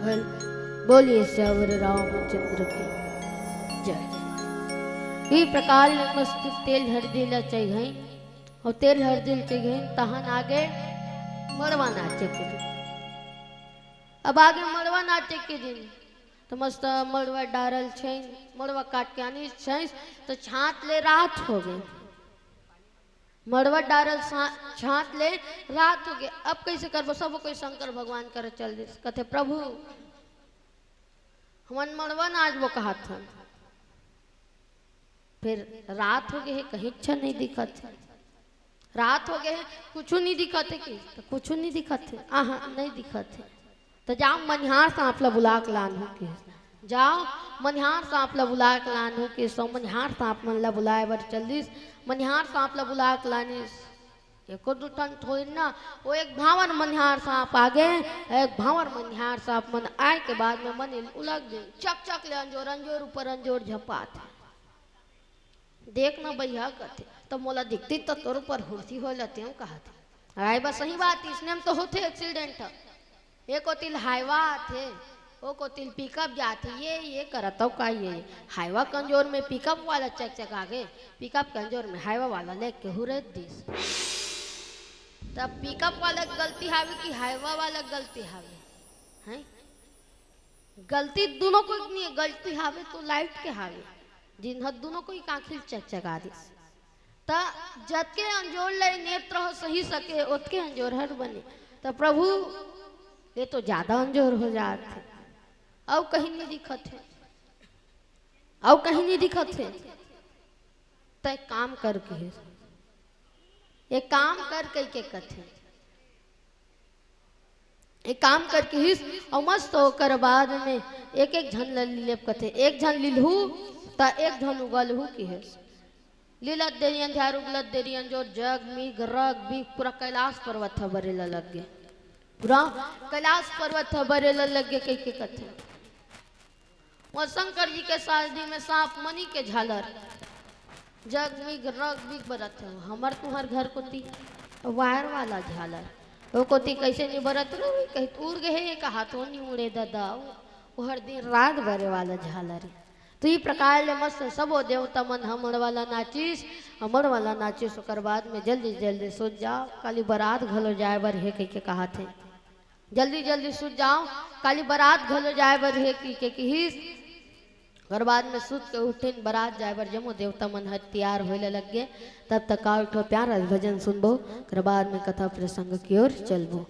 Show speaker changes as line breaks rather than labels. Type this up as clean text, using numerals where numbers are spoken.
भल। बोलिए श्यावर रामचंद्र की जय। ई प्रकार मस्त तेल हरदी ला चाहिए और तेल हरदी चाहिए तहन आगे मड़वा नाचे के दिन। अब आगे मड़वा नाचे के दिन तो मस्त मड़वा डारल छै, मड़वा काट के आनी छै तो छात ले रात हो गए। मड़वा डारल छात ले रात हो गए। अब कैसे करबो? सब कोई शंकर भगवान कर चल दे कहते प्रभु हमन मड़वा नाचबो कहा था। फिर रात हो गए है, कहीं अच्छा नहीं दिखत है। रात हो गए है, कुछ नहीं दिखत है कि तो कुछ नहीं दिखत है। आहा नहीं दिखत है तो जाओ मनिहार सांप ला बुला के लान हो के जाओ मनिहार सांप ला बुला के लान हो के सो मनिहार सांप मन ला बुलाए बर चल दिस। मनिहार सांप ला बुला के लानिस एको दो टन थोड़ी ना, वो एक भावर मनिहार सांप आगे एक भावर मनिहार सांप मन आए के बाद में मन उलग गए। चक चक ले अंजोर अंजोर ऊपर अंजोर झपात देख ना भैया कहते तो मोला दिखती तो तोर ऊपर हुर्सी हो लेते हूँ कहा था। आए बस सही बात इसने हम तो होते एक्सीडेंट एक तिल हाईवा थे ओ को तिल पिकअप जाते ये करत हो का ये हाईवा कंजोर में पिकअप वाला चक चक आगे पिकअप कंजोर में हाईवा वाला लेके हुरे दिस। तब पिकअप वाला गलती हावे कि हाईवा वाला गलती हावे हैं? गलती दोनों को नहीं है। गलती हावे तो लाइट के हावे जिन दोनों को ही काखिल चक चका दिस। ता जत के अंजोर ले नेत्र हो सही सके उतके अंजोर हर बने। तो प्रभु ये तो ज्यादा अंजोर हो जाते अब कहीं नहीं दिखत है, अब कहीं नहीं दिखत है। तो एक काम करके एक काम कर के कथे एक काम करके हिस और मस्त होकर बाद में एक एक झन लेप कथे। एक झन लिलहू ता एक झन उगलहू की है लीलत देरियन ध्यार उगलत देरियन जो जग मिग रग भी पूरा कैलाश पर्वत बरेला लग गए। पूरा कैलाश पर्वत बरेला लग गए कई के कथे। वह शंकर जी के शादी में सांप मनी के झालर जग मिग रग बिग बरत है। हमर तुम्हार घर कोती वायर वाला झालर वो कोती कैसे नहीं बरत रही कहीं उड़ गए कहा तो नहीं उड़े दादा वो हर दिन रात बरे वाला झालर। तो ये प्रकार ले मस्त सबो देवता मन हमर वाला नाचिस ओकर बाद में जल्दी जल्दी सूझ जाओ काली बारात घलो जाए बर है कह के कहा थे। जल्दी जल्दी सूझ जाओ काली बारात घलो जाए बर है कि हिस घर बाद में सूत के उठिन बारात जाए बर जमो देवता मन हर तैयार होले लग गए। तब तक का उठो प्यारा भजन सुनबो कर बाद में कथा प्रसंग की ओर चलबो।